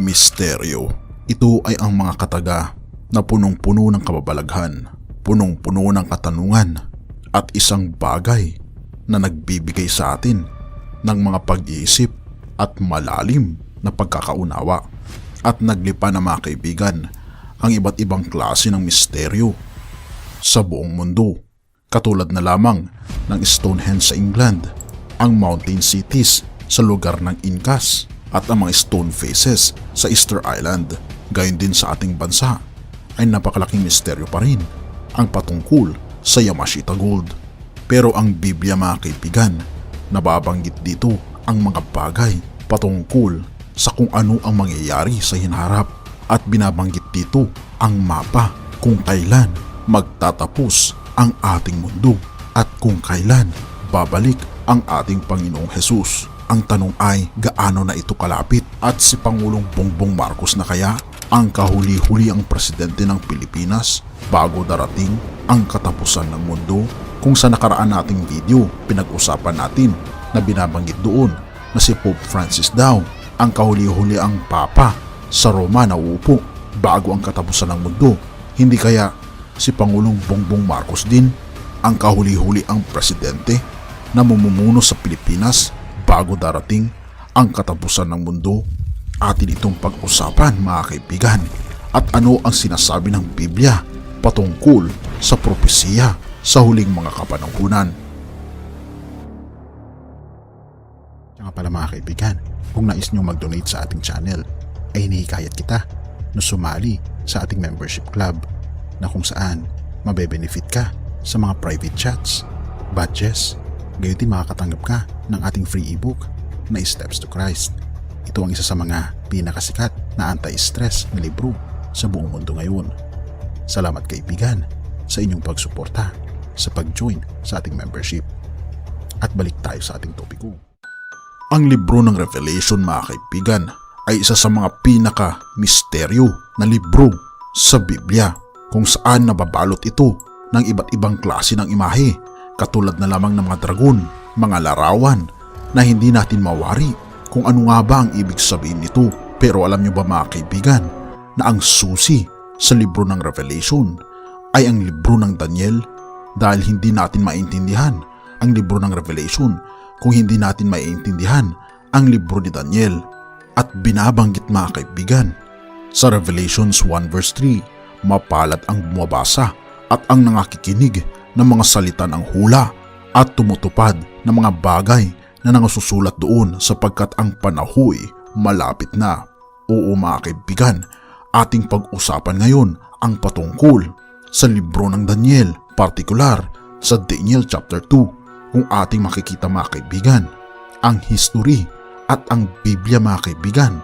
Misteryo. Ito ay ang mga kataga na punong-puno ng kababalaghan, punong-puno ng katanungan at isang bagay na nagbibigay sa atin ng mga pag-iisip at malalim na pagkakaunawa. At naglipa na mga kaibigan ang iba't ibang klase ng misteryo sa buong mundo. Katulad na lamang ng Stonehenge sa England, ang Mountain Cities sa lugar ng Incas, at ang mga stone faces sa Easter Island. Gayon din sa ating bansa ay napakalaking misteryo pa rin ang patungkol sa Yamashita Gold. Pero ang Biblia mga kaibigan, nababanggit dito ang mga bagay patungkol sa kung ano ang mangyayari sa hinaharap, at binabanggit dito ang mapa kung kailan magtatapos ang ating mundo at kung kailan babalik ang ating Panginoong Hesus. Ang tanong ay, gaano na ito kalapit? At si Pangulong Bongbong Marcos na kaya ang kahuli-huli ang presidente ng Pilipinas bago darating ang katapusan ng mundo? Kung sa nakaraan nating video, pinag-usapan natin na binabanggit doon na si Pope Francis daw ang kahuli-huli ang Papa sa Roma na uupo bago ang katapusan ng mundo. Hindi kaya si Pangulong Bongbong Marcos din ang kahuli-huli ang presidente na mamumuno sa Pilipinas bago darating ang katapusan ng mundo? Atin itong pag-usapan mga kaibigan. At ano ang sinasabi ng Biblia patungkol sa propesiya sa huling mga kapanahunan? Kaya nga pala mga kaibigan, kung nais nyo mag-donate sa ating channel, ay hinihikayat kita na sumali sa ating membership club na kung saan mabe-benefit ka sa mga private chats, badges. Gayon din makakatanggap ka ng ating free ebook na Steps to Christ. Ito ang isa sa mga pinakasikat na anti-stress na libro sa buong mundo ngayon. Salamat kaibigan sa inyong pagsuporta sa pag-join sa ating membership. At balik tayo sa ating topiko. Ang libro ng Revelation mga kaibigan ay isa sa mga pinaka-misteryo na libro sa Biblia, kung saan nababalot ito ng iba't ibang klase ng imahe, katulad na lamang ng mga dragon, mga larawan na hindi natin mawari kung ano nga ba ang ibig sabihin nito. Pero alam nyo ba mga kaibigan na ang susi sa libro ng Revelation ay ang libro ng Daniel? Dahil hindi natin maintindihan ang libro ng Revelation kung hindi natin maiintindihan ang libro ni Daniel. At binabanggit mga kaibigan sa Revelations 1 verse 3, mapalad ang bumabasa at ang nangakikinig ng mga salita ng hula at tumutupad ng mga bagay na nangasusulat doon, sapagkat ang panahoy malapit na. Oo mga kaibigan, ating pag-usapan ngayon ang patungkol sa libro ng Daniel, partikular sa Daniel chapter 2, kung ating makikita mga kaibigan, ang history at ang Biblia mga kaibigan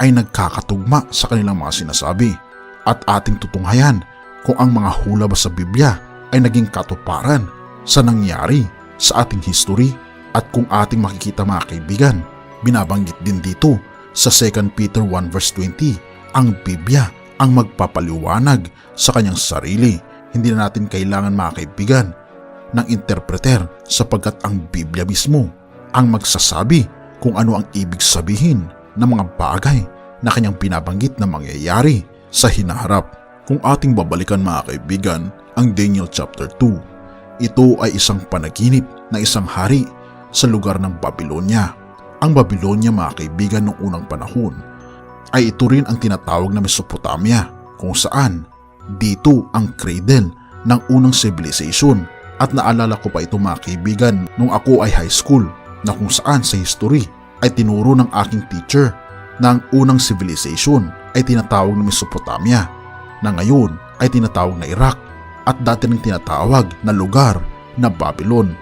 ay nagkakatugma sa kanilang mga sinasabi, at ating tutunghayan kung ang mga hula ba sa Biblia ay naging katuparan sa nangyari sa ating history. At kung ating makikita mga kaibigan, binabanggit din dito sa 2 Peter 1 verse 20, ang Biblia ang magpapaliwanag sa kanyang sarili. Hindi na natin kailangan mga kaibigan ng interpreter, sapagkat ang Biblia mismo ang magsasabi kung ano ang ibig sabihin ng mga bagay na kanyang binabanggit na mangyayari sa hinaharap. Kung ating babalikan mga kaibigan ang Daniel chapter 2, ito ay isang panaginip na isang hari sa lugar ng Babylonia. Ang Babylonia mga kaibigan noong unang panahon ay ito rin ang tinatawag na Mesopotamia, kung saan dito ang cradle ng unang civilization. At naalala ko pa ito mga kaibigan nung ako ay high school, na kung saan sa history ay tinuro ng aking teacher na ang unang civilization ay tinatawag na Mesopotamia, na ngayon ay tinatawag na Iraq, at dati nang tinatawag na lugar na Babylon.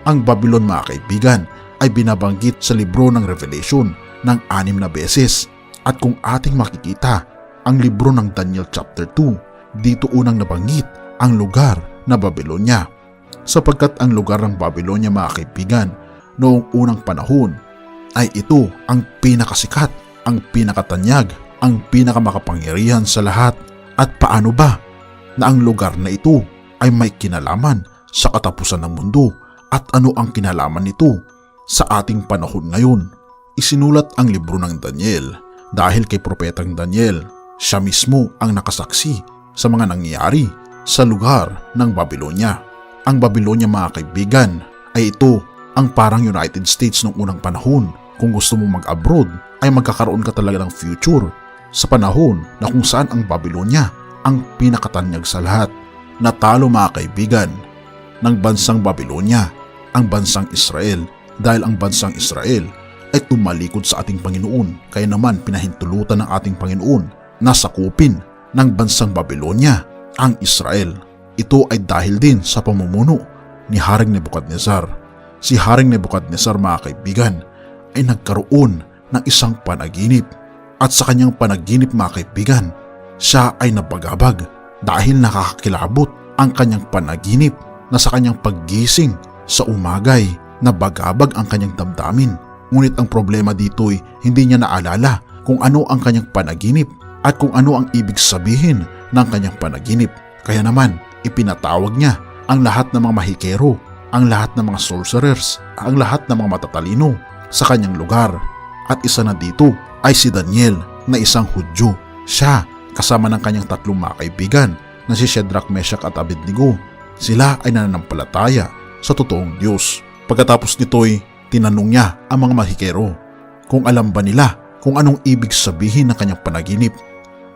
Ang Babylon mga kaibigan ay binabanggit sa libro ng Revelation ng 6 na beses. At kung ating makikita ang libro ng Daniel chapter 2, dito unang nabanggit ang lugar na Babylonia, sapagkat ang lugar ng Babylonia mga kaibigan noong unang panahon ay ito ang pinakasikat, ang pinakatanyag, ang pinakamakapangyarihan sa lahat. At paano ba na ang lugar na ito ay may kinalaman sa katapusan ng mundo? At ano ang kinalaman nito sa ating panahon ngayon? Isinulat ang libro ng Daniel dahil kay Propetang Daniel. Siya mismo ang nakasaksi sa mga nangyayari sa lugar ng Babylonia. Ang Babylonia mga kaibigan ay ito ang parang United States noong unang panahon. Kung gusto mong mag-abroad ay magkakaroon ka talaga ng future sa panahon na kung saan ang Babylonia ang pinakatanyag sa lahat. Natalo mga kaibigan ng bansang Babylonia ang bansang Israel dahil ang bansang Israel ay tumalikod sa ating Panginoon, kaya naman pinahintulutan ng ating Panginoon na sakupin ng bansang Babylonia ang Israel. Ito ay dahil din sa pamumuno ni Haring Nebukadnezar. Si Haring Nebukadnezar mga kaibigan ay nagkaroon ng isang panaginip, at sa kanyang panaginip mga kaibigan, siya ay nabagabag dahil nakakakilabot ang kanyang panaginip na sa kanyang paggising sa umagay nabagabag ang kanyang damdamin. Ngunit ang problema dito ay hindi niya naalala kung ano ang kanyang panaginip at kung ano ang ibig sabihin ng kanyang panaginip. Kaya naman ipinatawag niya ang lahat ng mga mahikero, ang lahat ng mga sorcerers, ang lahat ng mga matatalino sa kanyang lugar. At isa na dito ay si Daniel na isang Hudyo. Siya kasama ng kanyang tatlong mga kaibigan na si Shadrach, Meshach at Abednego. Sila ay nananampalataya sa totoong Diyos. Pagkatapos nito'y tinanong niya ang mga mahikero kung alam ba nila kung anong ibig sabihin ng kanyang panaginip.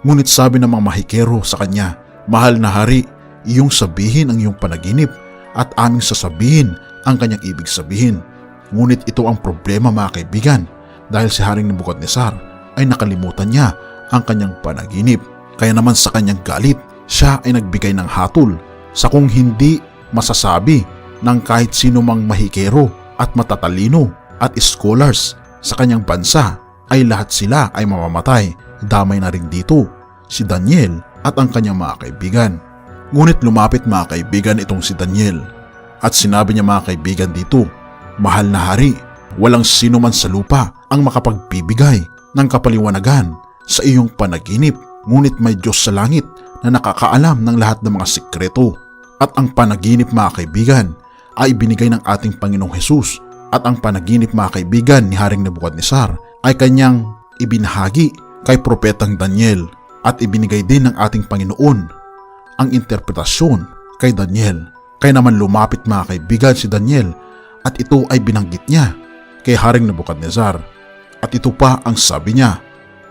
Ngunit sabi ng mga mahikero sa kanya, "Mahal na hari, iyong sabihin ang iyong panaginip at aming sasabihin ang kanyang ibig sabihin." Ngunit ito ang problema mga kaibigan, dahil si Haring Nebukadnezar ay nakalimutan niya ang kanyang panaginip. Kaya naman sa kanyang galit, siya ay nagbigay ng hatol sa kung hindi masasabi ng kahit sino mang mahikero at matatalino at scholars sa kanyang bansa ay lahat sila ay mamamatay. Damay na rin dito si Daniel at ang kanyang mga kaibigan. Ngunit lumapit mga kaibigan itong si Daniel at sinabi niya mga kaibigan dito, "Mahal na hari, walang sino man sa lupa ang makapagbibigay ng kapaliwanagan sa iyong panaginip, ngunit may Diyos sa langit na nakakaalam ng lahat ng mga sikreto." At ang panaginip mga kaibigan ay binigay ng ating Panginoong Hesus, at ang panaginip mga kaibigan ni Haring Nebukadnezar ay kanyang ibinahagi kay Propetang Daniel, at ibinigay din ng ating Panginoon ang interpretasyon kay Daniel. Kaya naman lumapit mga kaibigan si Daniel at ito ay binanggit niya kay Haring Nebukadnezar. At ito pa ang sabi niya,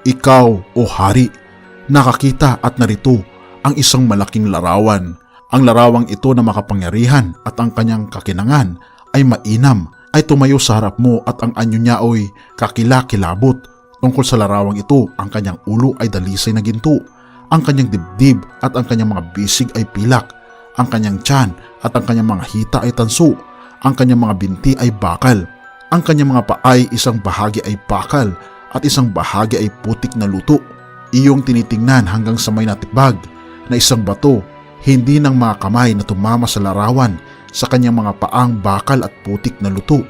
"Ikaw, o hari, nakakita at narito ang isang malaking larawan. Ang larawang ito na makapangyarihan at ang kanyang kakinangan ay mainam, ay tumayo sa harap mo at ang anyo niya ay kakilakilabot. Tungkol sa larawang ito, ang kanyang ulo ay dalisay na ginto, ang kanyang dibdib at ang kanyang mga bisig ay pilak, ang kanyang tiyan at ang kanyang mga hita ay tanso, ang kanyang mga binti ay bakal, ang kanyang mga paay isang bahagi ay bakal at isang bahagi ay putik na luto. Iyong tinitingnan hanggang sa may natibag na isang bato, hindi ng mga kamay na tumama sa larawan sa kanyang mga paang bakal at putik na luto.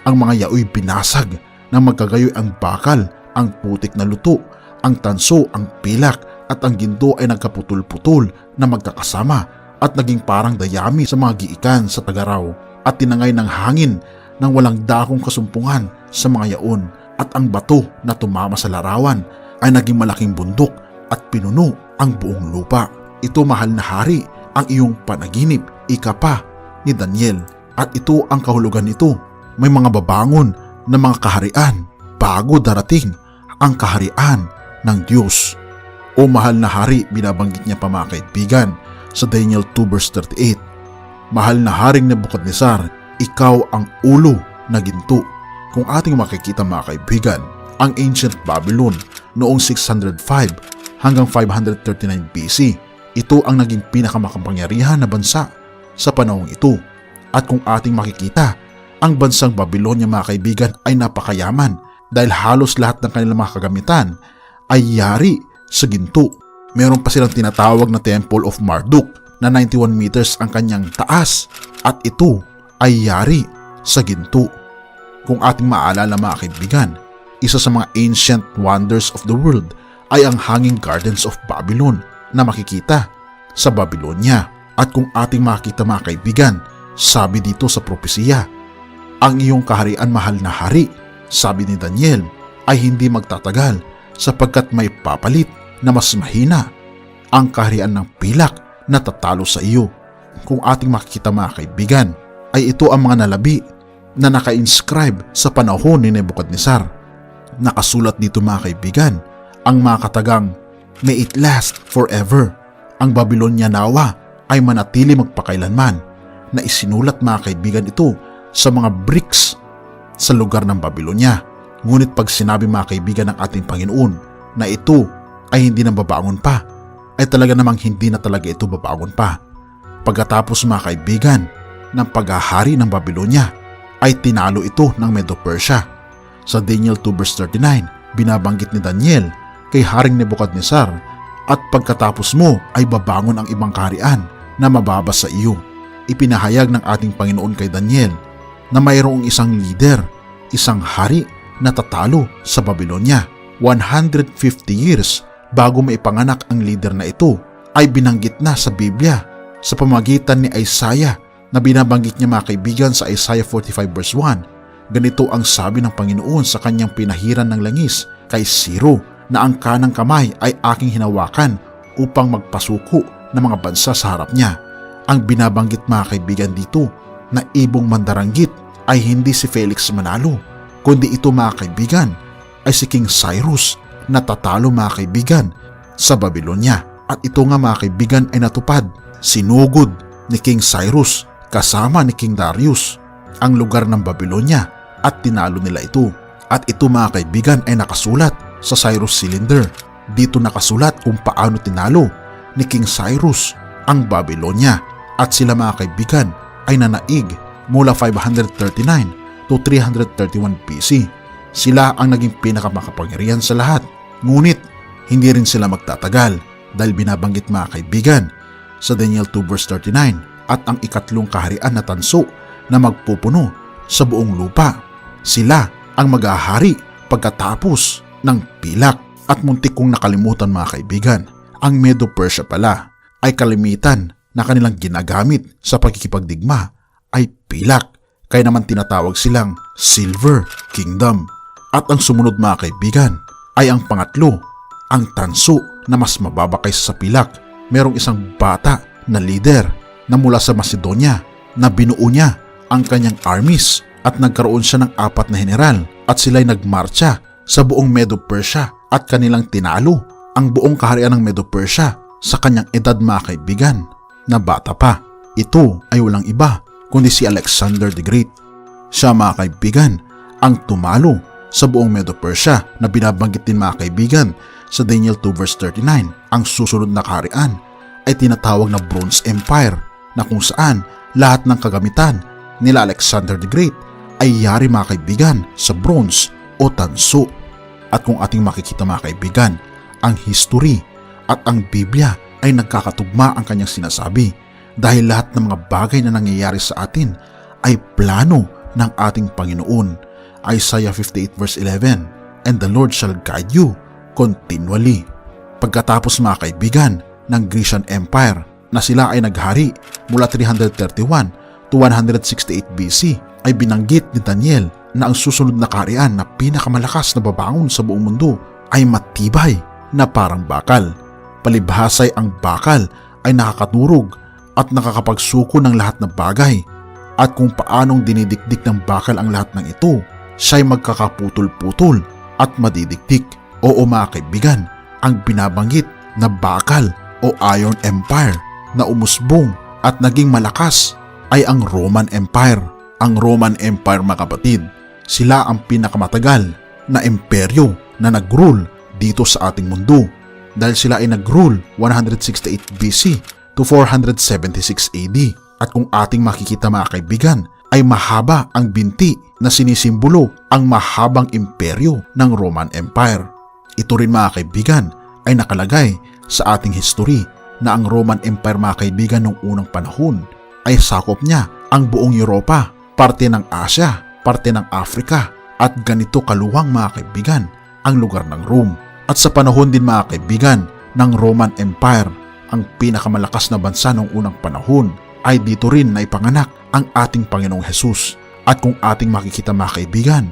Ang mga yaoy binasag na magkagayoy ang bakal, ang putik na luto, ang tanso, ang pilak at ang ginto ay nagkaputol-putol na magkakasama at naging parang dayami sa mga giikan sa tagaraw at tinangay ng hangin nang walang dakong kasumpungan sa mga yaon. At ang bato na tumama sa larawan ay naging malaking bundok at pinuno ang buong lupa. Ito, mahal na hari, ang iyong panaginip, ika pa ni Daniel, at ito ang kahulugan nito. May mga babangon na mga kaharian bago darating ang kaharian ng Diyos. O mahal na hari, binabanggit niya pa mga kaibigan sa Daniel 2 verse 38, "Mahal na Haring Nebukadnezar, ikaw ang ulo na ginto." Kung ating makikita mga kaibigan, ang ancient Babylon noong 605 hanggang 539 BC, ito ang naging pinakamakapangyarihan na bansa sa panahong ito. At kung ating makikita, ang bansang Babylonia mga kaibigan ay napakayaman dahil halos lahat ng kanilang mga kagamitan ay yari sa ginto. Meron pa silang tinatawag na Temple of Marduk na 91 meters ang kanyang taas at ito ay yari sa ginto. Kung ating maalala mga kaibigan, isa sa mga ancient wonders of the world ay ang Hanging Gardens of Babylon na makikita sa Babylonia. At kung ating makita mga kaibigan, sabi dito sa propesiya, "Ang iyong kaharian, mahal na hari," sabi ni Daniel, "ay hindi magtatagal sapagkat may papalit na mas mahina. Ang kaharian ng pilak na tatalo sa iyo. Kung ating makikita mga kaibigan, ay ito ang mga nalabi na naka-inscribe sa panahon ni Nebuchadnezzar. Nakasulat dito mga kaibigan ang mga katagang, "May it last forever." Ang Babylonia nawa ay manatili magpakailanman, na isinulat mga kaibigan ito sa mga bricks sa lugar ng Babylonia. Ngunit pag sinabi mga kaibigan ng ating Panginoon na ito ay hindi na babangon pa, ay talaga namang hindi na talaga ito babangon pa. Pagkatapos mga kaibigan ng paghahari ng Babylonia, ay tinalo ito ng Medo-Persia. Sa Daniel 2 verse 39, binabanggit ni Daniel kay Haring Nebuchadnezzar, "At pagkatapos mo ay babangon ang ibang kaharian na mababa sa iyo." Ipinahayag ng ating Panginoon kay Daniel na mayroong isang leader, isang hari na tatalo sa Babylonia. 150 years bago maipanganak ang leader na ito ay binanggit na sa Biblia sa pamamagitan ni Isaiah, na binabanggit niya mga kaibigan sa Isaiah 45 verse 1. Ganito ang sabi ng Panginoon sa kanyang pinahiran ng langis kay Ciro, na ang kanang kamay ay aking hinawakan upang magpasuko ng mga bansa sa harap niya. Ang binabanggit mga kaibigan dito na ibong mandaranggit ay hindi si Felix Manalo, kundi ito mga kaibigan ay si King Cyrus na tatalo mga kaibigan sa Babylonia. At ito nga mga kaibigan ay natupad. Sinugod ni King Cyrus kasama ni King Darius ang lugar ng Babylonia at tinalo nila ito. At ito mga kaibigan ay nakasulat sa Cyrus Cylinder. Dito nakasulat kung paano tinalo ni King Cyrus ang Babylonia. At sila mga kaibigan ay nanaig mula 539 to 331 BC. Sila ang naging pinakamakapangyarihan sa lahat. Ngunit hindi rin sila magtatagal dahil binabanggit mga kaibigan sa Daniel 2 verse 39 at ang ikatlong kaharian na tanso na magpupuno sa buong lupa. Sila ang maghahari pagkatapos ng pilak. At muntik kong nakalimutan mga kaibigan, ang Medo-Persia pala ay kalimitan na kanilang ginagamit sa pagkikipagdigma ay pilak, kaya naman tinatawag silang Silver Kingdom. At ang sumunod mga kaibigan ay ang pangatlo, ang tanso na mas mababa kaysa sa pilak. Merong isang bata na leader na mula sa Macedonia na binuo niya ang kanyang armies at nagkaroon siya ng 4 na general at sila'y nagmarcha sa buong Medo-Persia at kanilang tinalo ang buong kaharian ng Medo-Persia sa kanyang edad mga kaibigan na bata pa. Ito ay walang iba kundi si Alexander the Great. Siya mga kaibigan ang tumalo sa buong Medo-Persia na binabanggit din mga kaibigan sa Daniel 2 verse 39. Ang susunod na kaharian ay tinatawag na Bronze Empire, na kung saan lahat ng kagamitan nila Alexander the Great ay yari mga kaibigan sa bronze o tanso. At kung ating makikita mga kaibigan, ang history at ang Biblia ay nagkakatugma ang kanyang sinasabi, dahil lahat ng mga bagay na nangyayari sa atin ay plano ng ating Panginoon. Isaiah 58 verse 11, "And the Lord shall guide you continually." Pagkatapos mga kaibigan ng Grecian Empire na sila ay naghari mula 331 to 168 BC, ay binanggit ni Daniel na ang susunod na kaharian na pinakamalakas na babangon sa buong mundo ay matibay na parang bakal. Palibhasay ang bakal ay nakakaturog at nakakapagsuko ng lahat ng bagay, at kung paanong dinidikdik ng bakal ang lahat ng ito, siya'y magkakaputol-putol at madidikdik. Oo mga kaibigan, ang binabanggit na bakal o Iron Empire na umusbong at naging malakas ay ang Roman Empire. Ang Roman Empire mga kapatid, sila ang pinakamatagal na imperyo na nag-rule dito sa ating mundo, dahil sila ay nag-rule 168 BC to 476 AD. At kung ating makikita mga kaibigan, ay mahaba ang binti na sinisimbolo ang mahabang imperyo ng Roman Empire. Ito rin mga kaibigan ay nakalagay sa ating history na ang Roman Empire mga kaibigan noong unang panahon ay sakop niya ang buong Europa, parte ng Asia, parte ng Africa, at ganito kaluwang mga kaibigan ang lugar ng Rome. At sa panahon din mga kaibigan ng Roman Empire, ang pinakamalakas na bansa noong unang panahon ay dito rin na ipanganak ang ating Panginoong Jesus. At kung ating makikita mga kaibigan,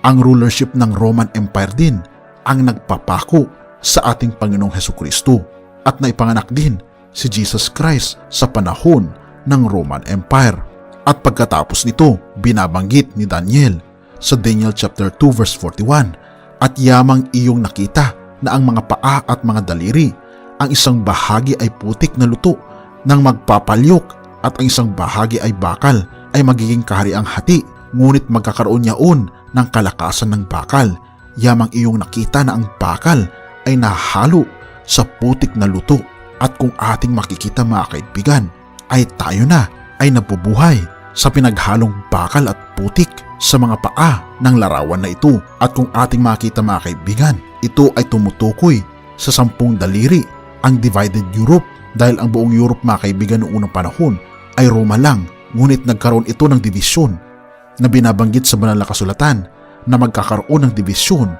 ang rulership ng Roman Empire din ang nagpapako sa ating Panginoong Hesukristo at naipanganak din si Jesus Christ sa panahon ng Roman Empire. At pagkatapos nito, binabanggit ni Daniel sa Daniel chapter 2 verse 41, at yamang iyong nakita na ang mga paa at mga daliri, ang isang bahagi ay putik na luto ng magpapalyok at ang isang bahagi ay bakal, ay magiging kahariang hati, ngunit magkakaroon yaon ng kalakasan ng bakal. Yamang iyong nakita na ang bakal ay nahalo sa putik na luto, at kung ating makikita mga kaibigan, ay tayo na ay nabubuhay sa pinaghalong bakal at putik sa mga paa ng larawan na ito. At kung ating makita mga kaibigan, ito ay tumutukoy sa 10 daliri, ang divided Europe, dahil ang buong Europe mga kaibigan noong unang panahon ay Roma lang, ngunit nagkaroon ito ng dibisyon na binabanggit sa banal na kasulatan na magkakaroon ng dibisyon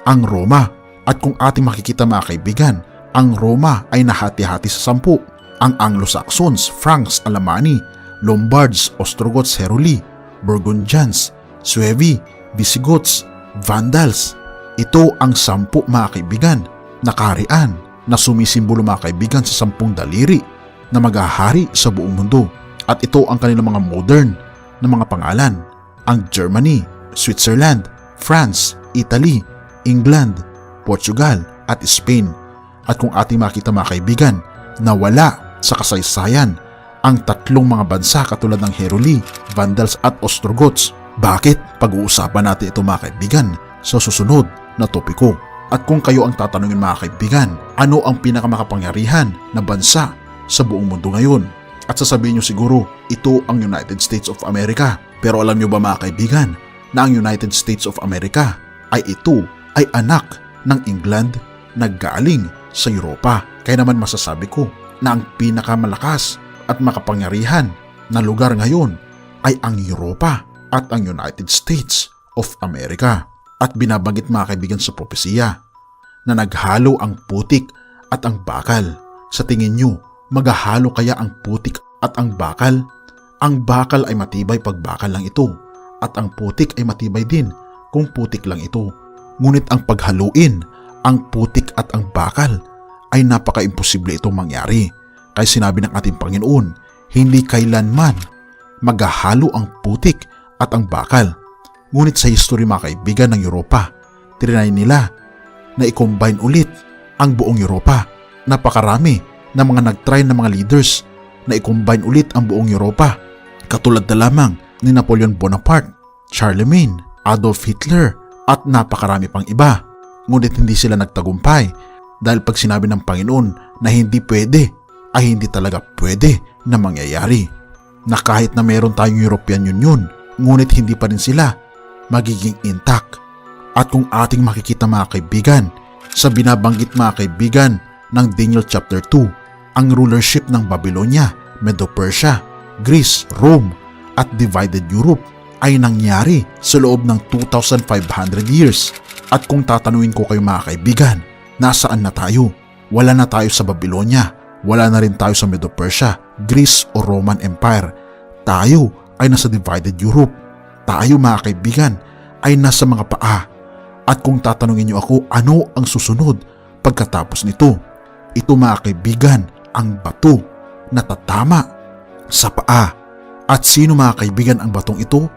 ang Roma. At kung ating makikita mga kaibigan, ang Roma ay nahati-hati sa 10. Ang Anglo-Saxons, Franks, Alamani, Lombards, Ostrogoths, Heruli, Burgundians, Suevi, Visigoths, Vandals. Ito ang 10 mga kaibigan na kaharian na sumisimbolo mga kaibigan sa 10 daliri na maghahari sa buong mundo. At ito ang kanilang mga modern na mga pangalan: ang Germany, Switzerland, France, Italy, England, Portugal at Spain. At kung ating makita mga kaibigan, nawala sa kasaysayan ang 3 mga bansa katulad ng Heruli, Vandals at Ostrogoths. Bakit? Pag-uusapan natin ito mga kaibigan sa susunod na topiko. At kung kayo ang tatanungin mga kaibigan, ano ang pinakamakapangyarihan na bansa sa buong mundo ngayon? At sasabihin nyo siguro, ito ang United States of America. Pero alam nyo ba mga kaibigan, na ang United States of America ay ito ay anak ng England na galing sa Europa. Kaya naman masasabi ko na ang pinakamalakas at makapangyarihan na lugar ngayon ay ang Europa at ang United States of America. At binabanggit mga kaibigan sa propesiya na naghalo ang putik at ang bakal. Sa tingin nyo, maghahalo kaya ang putik at ang bakal? Ang bakal ay matibay pag bakal lang ito, at ang putik ay matibay din kung putik lang ito. Ngunit ang paghaluin ang putik at ang bakal ay napaka-imposible itong mangyari. Kaya sinabi ng ating Panginoon, hindi kailanman maghahalo ang putik at ang bakal. Ngunit sa history mga kaibigan ng Europa, trinay nila na i-combine ulit ang buong Europa. Napakarami na mga nag-try na mga leaders na i-combine ulit ang buong Europa. Katulad na lamang ni Napoleon Bonaparte, Charlemagne, Adolf Hitler at napakarami pang iba. Ngunit hindi sila nagtagumpay dahil pag sinabi ng Panginoon na hindi pwede, ay hindi talaga pwede na mangyayari. Na kahit na meron tayong European Union, ngunit hindi pa rin sila magiging intact. At kung ating makikita mga kaibigan, sa binabanggit mga kaibigan ng Daniel chapter 2, ang rulership ng Babylonia, Medo-Persia, Greece, Rome at divided Europe ay nangyari sa loob ng 2,500 years. At kung tatanungin ko kayo mga kaibigan, nasaan na tayo? Wala na tayo sa Babylonia, wala na rin tayo sa Medo-Persia, Greece o Roman Empire. Tayo ay nasa divided Europe. Tayo mga kaibigan ay nasa mga paa. At kung tatanungin niyo ako, ano ang susunod pagkatapos nito? Ito mga kaibigan, ang bato na tatama sa paa. At sino mga kaibigan ang batong ito?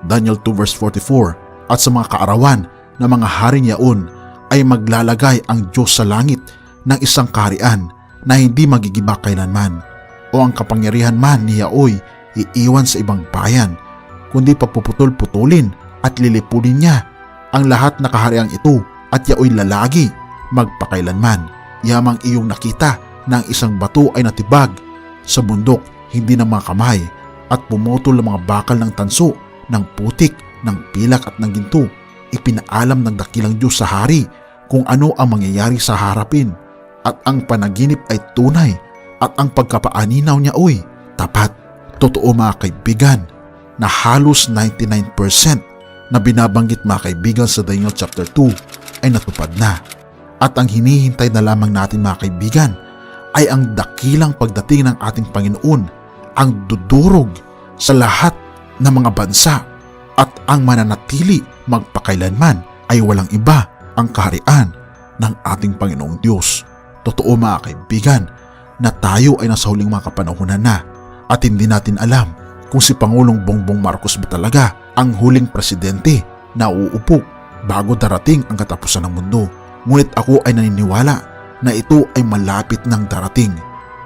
Daniel 2 verse 44, at sa mga kaarawan na mga haring yaon ay maglalagay ang Diyos sa langit ng isang kaharian na hindi magigiba kailanman, o ang kapangyarihan man ni Yaoy iiwan sa ibang bayan, kundi papuputol-putulin at lilipunin niya ang lahat na kahariang ito, at Yaoy lalagi magpakailanman. Yamang iyong nakita na ang isang bato ay natibag sa bundok, hindi ng mga kamay, at pumutol ang mga bakal ng tanso, ng putik, ng pilak at ng ginto. Ipinaalam ng dakilang Diyos sa hari kung ano ang mangyayari sa harapin, at ang panaginip ay tunay, at ang pagkapaaninaw niya ay tapat. Totoo mga kaibigan, na halos 99% na binabanggit mga kaibigan sa Daniel chapter 2 ay natupad na. At ang hinihintay na lamang natin mga kaibigan ay ang dakilang pagdating ng ating Panginoon, ang dudurog sa lahat ng mga bansa, at ang mananatili magpakailanman ay walang iba ang kaharian ng ating Panginoong Diyos. Totoo mga kaibigan na tayo ay nasa huling mga kapanahunan na at hindi natin alam kung si Pangulong Bongbong Marcos ba talaga ang huling presidente na uupo bago darating ang katapusan ng mundo. Ngunit ako ay naniniwala na ito ay malapit nang darating.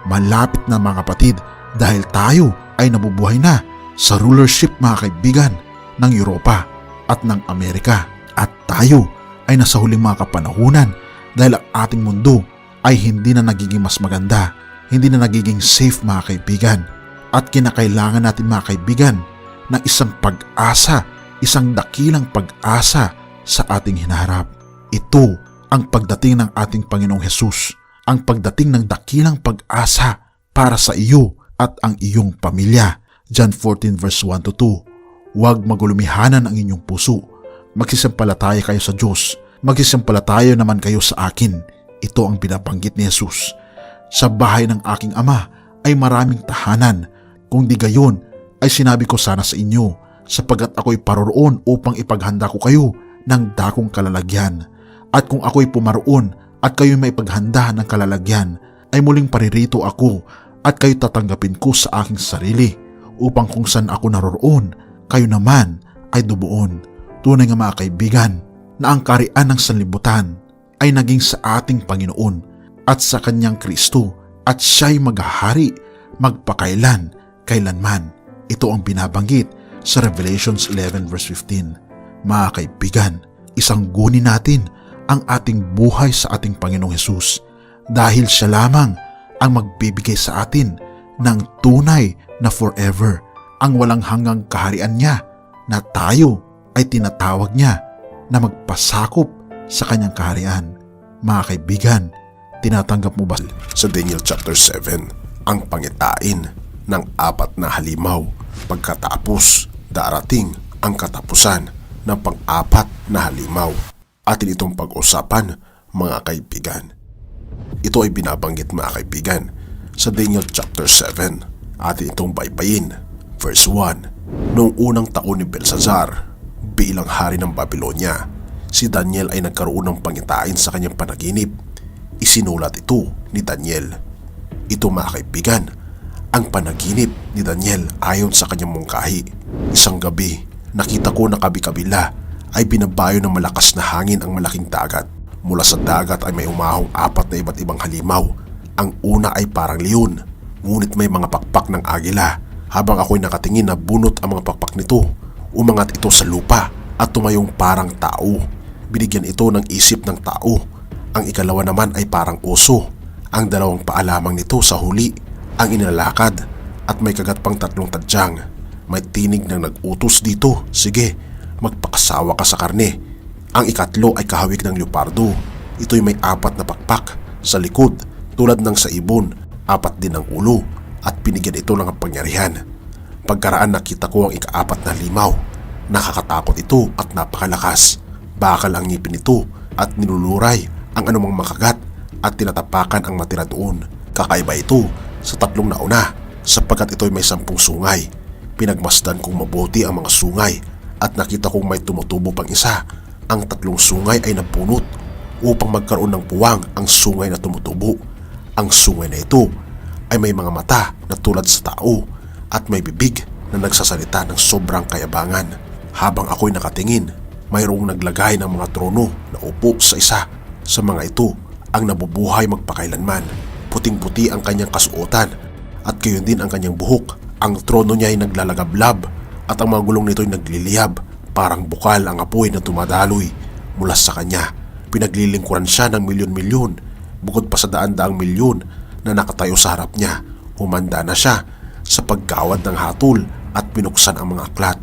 Malapit na mga kapatid dahil tayo ay nabubuhay na sa rulership mga kaibigan ng Europa at ng Amerika. At tayo ay nasa huling mga kapanahunan dahil ang ating mundo ay hindi na nagiging mas maganda, hindi na nagiging safe mga kaibigan. At kinakailangan natin mga kaibigan ng isang pag-asa, isang dakilang pag-asa sa ating hinaharap. Ito ang pagdating ng ating Panginoong Hesus, ang pagdating ng dakilang pag-asa para sa iyo at ang iyong pamilya. John 14 verse 1 to 2. Huwag magulumihanan ang inyong puso. Magsisampalataya kayo sa Diyos. Magsisampalataya naman kayo sa akin. Ito ang binabanggit ni Jesus. Sa bahay ng aking Ama ay maraming tahanan. Kung di gayon ay sinabi ko sana sa inyo, sapagkat ako'y paroroon upang ipaghanda ko kayo ng dakong kalalagyan. At kung ako'y pumaroon at kayo'y may paghanda ng kalalagyan, ay muling paririto ako at kayo tatanggapin ko sa aking sarili, upang kung saan ako naroroon, kayo naman ay dubuon. Tunay nga mga kaibigan na ang kaharian ng sanlibutan ay naging sa ating Panginoon at sa kanyang Kristo, at siya'y maghahari magpakailan kailanman. Ito ang binabanggit sa Revelations 11 verse 15. Mga kaibigan, isang guni natin ang ating buhay sa ating Panginoong Hesus dahil siya lamang ang magbibigay sa atin ng tunay na forever, ang walang hanggang kaharian niya na tayo ay tinatawag niya na magpasakop sa kanyang kaharian. Mga kaibigan, tinatanggap mo ba Sa Daniel chapter 7, ang pangitain ng 4 na halimaw, pagkatapos darating ang katapusan ng pang-4 na halimaw. Atin itong pag-usapan mga kaibigan. Ito ay binabanggit mga kaibigan sa Daniel chapter 7. Atin itong baybayin. Verse 1. Noong unang taon ni Belshazzar bilang hari ng Babylonia, si Daniel ay nagkaroon ng pangitain sa kanyang panaginip. Isinulat ito ni Daniel. Ito mga kaibigan, ang panaginip ni Daniel ayon sa kanyang mungkahi. Isang gabi, nakita ko na kabi-kabila ay binabayo ng malakas na hangin ang malaking dagat. Mula sa dagat ay may umahong 4 na iba't ibang halimaw. Ang una ay parang leon, ngunit may mga pakpak ng agila. Habang ako'y nakatingin na bunot ang mga pakpak nito, umangat ito sa lupa at tumayong parang tao. Binigyan ito ng isip ng tao. Ang ikalawa naman ay parang oso. Ang dalawang paa lamang nito sa huli ang inilalakad at may kagat pang 3 tadyang. May tinig ng nag-utos dito, sige, magpakasawa ka sa karne. Ang ikatlo ay kahawig ng leopardo. Ito'y may 4 na pakpak sa likod tulad ng sa ibon, 4 din ang ulo, at binigyan ito ng kapangyarihan. Pagkaraan nakita ko ang ika-4 na halimaw. Nakakatakot ito at napakalakas. Bakal ang ngipin nito at niluluray ang anumang makagat at tinatapakan ang matira doon. Kakaiba ito sa 3 nauna sapagkat ito'y may 10 sungay. Pinagmasdan kong mabuti ang mga sungay at nakita kong may tumutubo pang isa. Ang 3 sungay ay napunot upang magkaroon ng puwang ang sungay na tumutubo. Ang sungay na ito ay may mga mata na tulad sa tao at may bibig na nagsasalita ng sobrang kayabangan. Habang ako'y nakatingin, mayroong naglagay ng mga trono na upo sa isa. Sa mga ito ang nabubuhay magpakailanman. Puting-puti ang kanyang kasuotan at gayon din ang kanyang buhok. Ang trono niya ay naglalagablab at ang mga gulong nito ay nagliliyab. Parang bukal ang apoy na tumadaloy mula sa kanya. Pinaglilingkuran siya ng milyon-milyon, bukod pa sa daan-daang milyon na nakatayo sa harap niya. Humanda na siya sa paggawad ng hatol at binuksan ang mga aklat.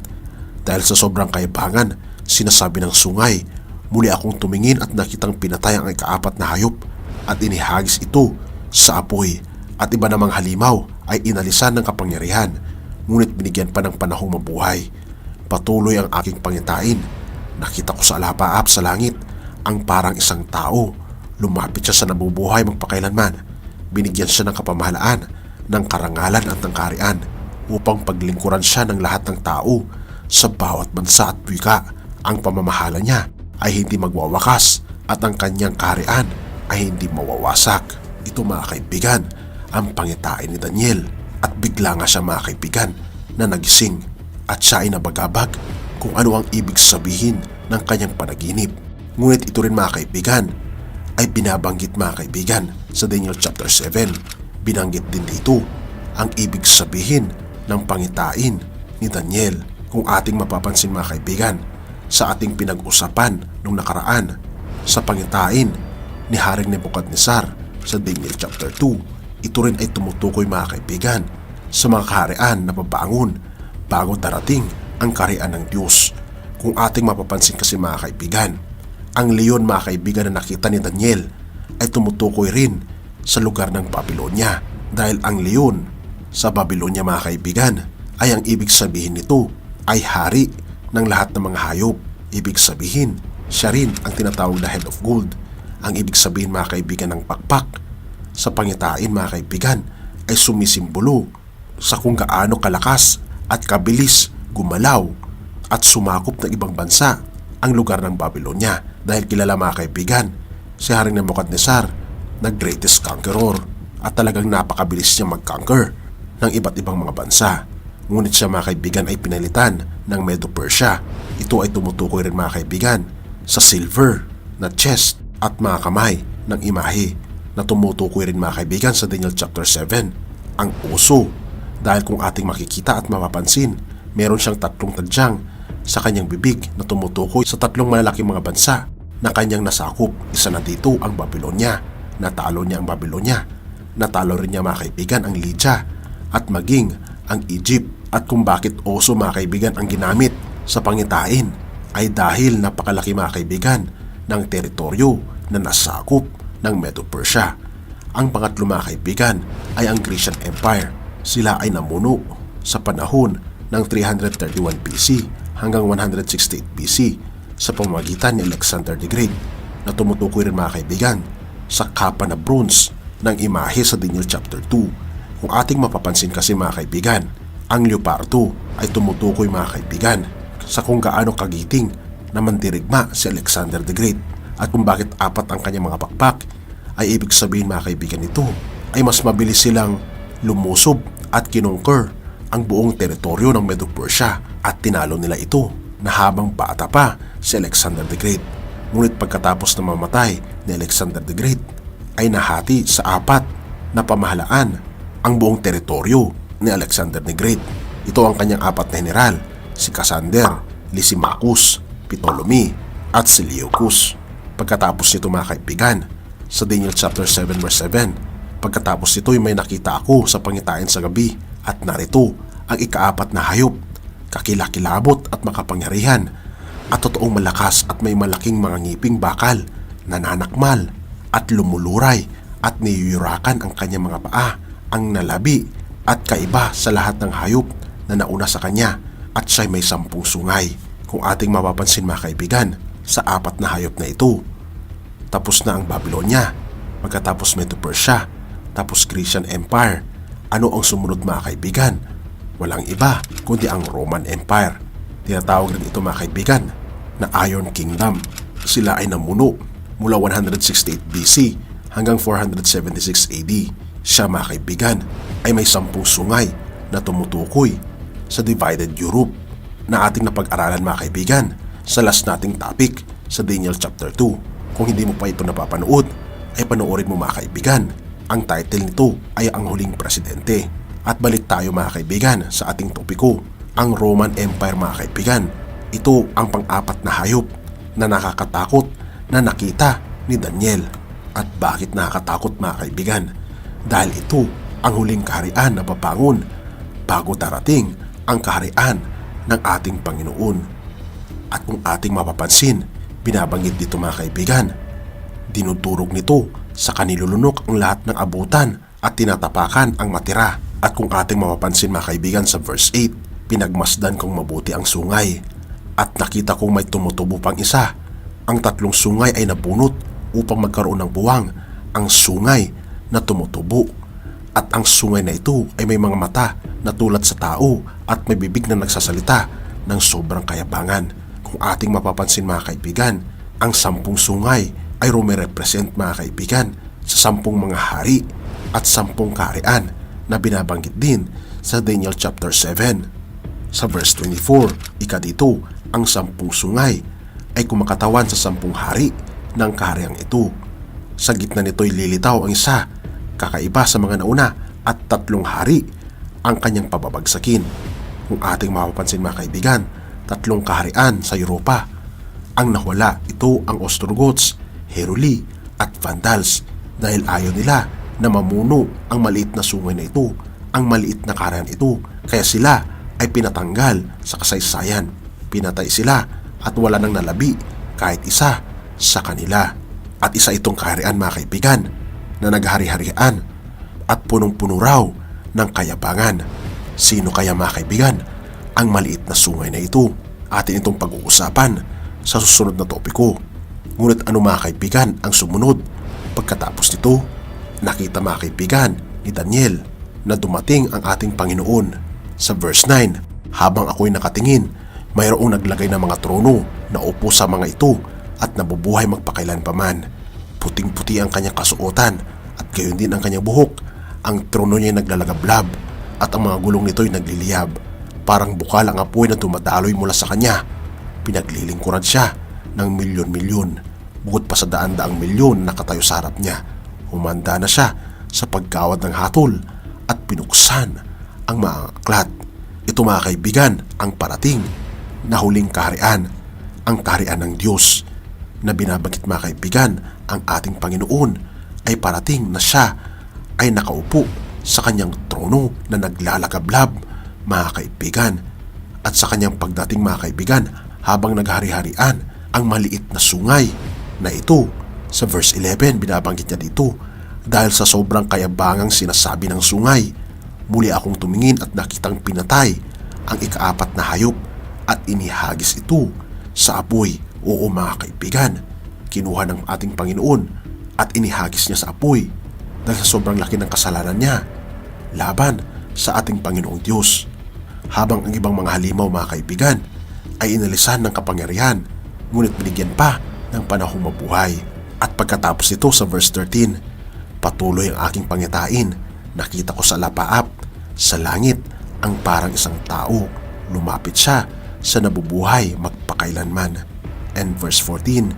Dahil sa sobrang kayabangan, sinasabi ng sungay, muli akong tumingin at nakitang pinatay ang ika-4 na hayop at inihagis ito sa apoy, at iba namang halimaw ay inalisan ng kapangyarihan, ngunit binigyan pa ng panahong mabuhay. Patuloy ang aking pangitain. Nakita ko sa alapaap sa langit ang parang isang tao. Lumapit siya sa nabubuhay magpakailanman. Binigyan siya ng kapamahalaan, ng karangalan at ng kaharian upang paglingkuran siya ng lahat ng tao sa bawat bansa at wika. Ang pamamahala niya ay hindi magwawakas at ang kanyang kaharian ay hindi mawawasak. Ito mga kaibigan, ang pangitain ni Daniel at bigla nga siya mga kaibigan na nagising at siya ay nabagabag kung ano ang ibig sabihin ng kanyang panaginip. Ngunit ito rin mga kaibigan ay binabanggit mga kaibigan sa Daniel chapter 7. Binanggit din dito ang ibig sabihin ng pangitain ni Daniel. Kung ating mapapansin mga kaibigan sa ating pinag-usapan nung nakaraan sa pangitain ni Haring Nebuchadnezzar sa Daniel chapter 2, ito rin ay tumutukoy mga kaibigan sa mga kaharian na babangon bago darating ang kaharian ng Diyos. Kung ating mapapansin kasi mga kaibigan, ang leon mga kaibigan na nakita ni Daniel ay tumutukoy rin sa lugar ng Babylonia, dahil ang leon sa Babylonia mga kaibigan ay ang ibig sabihin nito ay hari ng lahat ng mga hayop. Ibig sabihin, siya rin ang tinatawag na head of gold. Ang ibig sabihin mga kaibigan ng pakpak sa pangitain mga kaibigan ay sumisimbolo sa kung gaano kalakas at kabilis gumalaw at sumakop ng ibang bansa ang lugar ng Babylonia, dahil kilala mga kaibigan si Haring Nebuchadnezzar na greatest conqueror at talagang napakabilis niya mag-conquer ng iba't ibang mga bansa. Ngunit siya mga kaibigan ay pinalitan ng Medo-Persia. Ito ay tumutukoy rin mga kaibigan sa silver na chest at mga kamay ng imahe na tumutukoy rin mga kaibigan sa Daniel chapter 7 ang uso, dahil kung ating makikita at mapapansin, meron siyang tatlong tadyang sa kanyang bibig na tumutukoy sa tatlong malalaking mga bansa na kanyang nasakop. Isa na dito ang Babylonia. Natalo niya ang Babylonia. Natalo rin niya mga kaibigan ang Lydia at maging ang Egypt. At kung bakit oso mga kaibigan ang ginamit sa pangitain ay dahil napakalaki mga kaibigan ng teritoryo na nasakop ng Medo-Persia. Ang pangatlo mga kaibigan ay ang Grecian Empire. Sila ay namuno sa panahon ng 331 BC hanggang 168 BC sa pamamagitan ni Alexander the Great, na tumutukoy rin mga kaibigan sa kapa na bronze ng imahe sa Daniel chapter 2. Kung ating mapapansin kasi mga kaibigan, ang leopardo ay tumutukoy mga kaibigan sa kung gaano kagiting na mandirigma si Alexander the Great, at kung bakit apat ang kanyang mga pakpak ay ibig sabihin mga kaibigan nito ay mas mabilis silang lumusob at kinongker ang buong teritoryo ng Medo-Persia at tinalo nila ito na habang bata pa si Alexander the Great. Ngunit pagkatapos na mamatay ni Alexander the Great ay nahati sa apat na pamahalaan ang buong teritoryo ni Alexander the Great. Ito ang kanyang apat na general, si Cassander, Lysimachus, Ptolemy at Seleucus. Pagkatapos nito mga kaibigan, sa Daniel chapter 7 verse 7, pagkatapos nito ay may nakita ako sa pangitain sa gabi, at narito ang ikaapat na hayop, kakilakilabot at makapangyarihan, at totoong malakas at may malaking mga ngiping bakal, nananakmal at lumuluray, at niyuyurakan ang kanyang mga paa, ang nalabi at kaiba sa lahat ng hayop na nauna sa kanya, at siya'y may 10 sungay. Kung ating mapapansin mga kaibigan, sa apat na hayop na ito, tapos na ang Babylonia, pagkatapos Medo-Persia, tapos Grecian Empire. Ano ang sumunod mga kaibigan? Walang iba kundi ang Roman Empire. Tinatawag rin ito mga kaibigan na Iron Kingdom. Sila ay namuno mula 168 BC hanggang 476 AD. Siya mga kaibigan ay may 10 sungay na tumutukoy sa divided Europe na ating napag-aralan mga kaibigan sa last nating topic sa Daniel chapter 2. Kung hindi mo pa ito napapanood, ay panoorin mo mga kaibigan. Ang title nito ay Ang Huling Presidente. At balik tayo mga kaibigan sa ating topiko, ang Roman Empire mga kaibigan. Ito ang pang-apat na hayop na nakakatakot na nakita ni Daniel. At bakit nakakatakot mga kaibigan? Dahil ito ang huling kaharian na papangon bago darating ang kaharian ng ating Panginoon. At kung ating mapapansin, binabanggit dito mga kaibigan, dinudurog nito sa kanilulunok ang lahat ng abutan at tinatapakan ang matira. At kung ating mapapansin mga kaibigan sa verse 8, pinagmasdan kong mabuti ang sungay at nakita kong may tumutubo pang isa. Ang 3 sungay ay nabunot upang magkaroon ng buwang ang sungay na tumutubo. At ang sungay na ito ay may mga mata na tulad sa tao at may bibig na nagsasalita ng sobrang kayabangan. Kung ating mapapansin mga kaibigan, ang 10 sungay ay rumirepresent mga kaibigan sa 10 mga hari at 10 kaharian na binabanggit din sa Daniel chapter 7. Sa verse 24, dito, ang 10 sungay ay kumakatawan sa 10 hari ng kahariang ito. Sa gitna nito'y lilitaw ang isa, kakaiba sa mga nauna, at 3 hari ang kanyang pababagsakin. Kung ating mapapansin mga kaibigan, 3 kaharian sa Europa. Ang nawala ito ang Ostrogoths, Heruli at Vandals dahil ayaw nila na mamuno ang maliit na sungay na ito, ang maliit na kaharian ito, kaya sila ay pinatanggal sa kasaysayan. Pinatay sila at wala nang nalabi kahit isa sa kanila. At isa itong kaharian mga kaibigan na naghari-harian at punong-puno raw ng kayabangan. Sino kaya mga kaibigan ang maliit na sungay na ito? Atin itong pag-uusapan sa susunod na topiko. Ngunit ano mga kaibigan ang sumunod? Pagkatapos nito, nakita mga kaibigan ni Daniel na dumating ang ating Panginoon. Sa verse 9, habang ako'y nakatingin, mayroong naglagay ng mga trono na upo sa mga ito at nabubuhay magpakailanpaman. Puting-puti ang kanyang kasuotan at gayon din ang kanyang buhok. Ang trono niya naglalagablab at ang mga gulong nito'y nagliliyab. Parang bukal ang apoy na dumadaloy mula sa kanya. Pinaglilingkuran siya ng milyon-milyon. Bukod pa sa daan-daang milyon na nakatayo sa harap niya, humanda na siya sa pagkawad ng hatol at pinuksan ang mga aklat. Ito mga kaibigan ang parating na huling kaharian, ang kaharian ng Diyos na binabanggit mga kaibigan. Ang ating Panginoon ay parating na siya ay nakaupo sa kanyang trono na naglalagablab mga kaibigan. At sa kanyang pagdating mga kaibigan, habang naghari-harian ang maliit na sungay na ito, sa verse 11 binabanggit niya dito, dahil sa sobrang kayabangang sinasabi ng sungay, muli akong tumingin at nakitang pinatay ang ika-4 na hayop at inihagis ito sa apoy. Oo mga kaibigan, kinuha ng ating Panginoon at inihagis niya sa apoy dahil sa sobrang laki ng kasalanan niya laban sa ating Panginoong Diyos. Habang ang ibang mga halimaw mga kaibigan ay inalisan ng kapangyarihan, ngunit binigyan pa ng panahong mabuhay. At pagkatapos nito sa verse 13, patuloy ang aking pangitain. Nakita ko sa lapaap, sa langit, ang parang isang tao. Lumapit siya sa nabubuhay magpakailanman. And verse 14,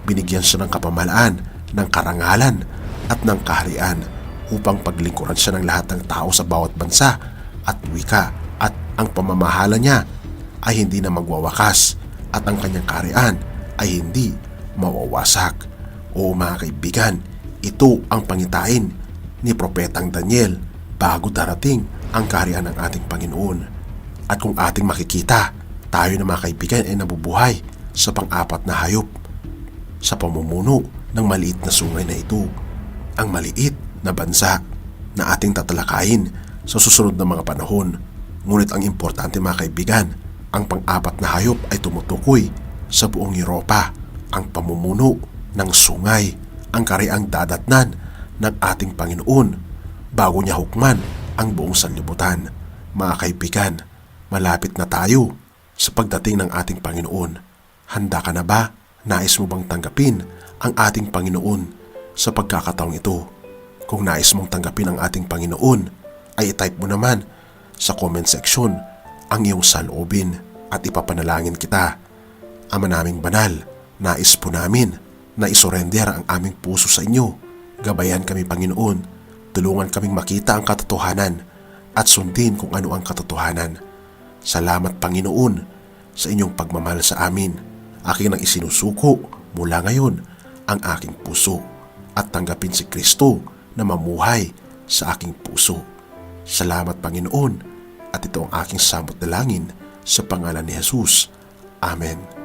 binigyan siya ng kapamalaan, ng karangalan at ng kaharian upang paglingkuran siya ng lahat ng tao sa bawat bansa at wika. At ang pamamahala niya ay hindi na magwawakas at ang kanyang kaharian ay hindi mawawasak. Oo mga kaibigan, ito ang pangitain ni Propetang Daniel bago darating ang kaharian ng ating Panginoon. At kung ating makikita, tayo na mga kaibigan ay nabubuhay sa pang-4 na hayop sa pamumuno ng maliit na sungay na ito, ang maliit na bansa na ating tatalakayin sa susunod na mga panahon. Ngunit ang importante mga kaibigan, ang pang-4 na hayop ay tumutukoy sa buong Europa, ang pamumuno ng sungay, ang kahariang dadatnan ng ating Panginoon bago niya hukman ang buong sanlibutan. Mga kaibigan, malapit na tayo sa pagdating ng ating Panginoon. Handa ka na ba? Nais mo bang tanggapin ang ating Panginoon sa pagkakataong ito? Kung nais mong tanggapin ang ating Panginoon, ay i-type mo naman sa comment section ang iyong saloobin at ipapanalangin kita. Ama naming banal, nais po namin na isurrender ang aming puso sa inyo. Gabayan kami Panginoon, tulungan kaming makita ang katotohanan at sundin kung ano ang katotohanan. Salamat Panginoon sa inyong pagmamahal sa amin. Aking nang isinusuko mula ngayon ang aking puso at tanggapin si Kristo na mamuhay sa aking puso. Salamat Panginoon, at ito ang aking samot dalangin sa pangalan ni Jesus. Amen.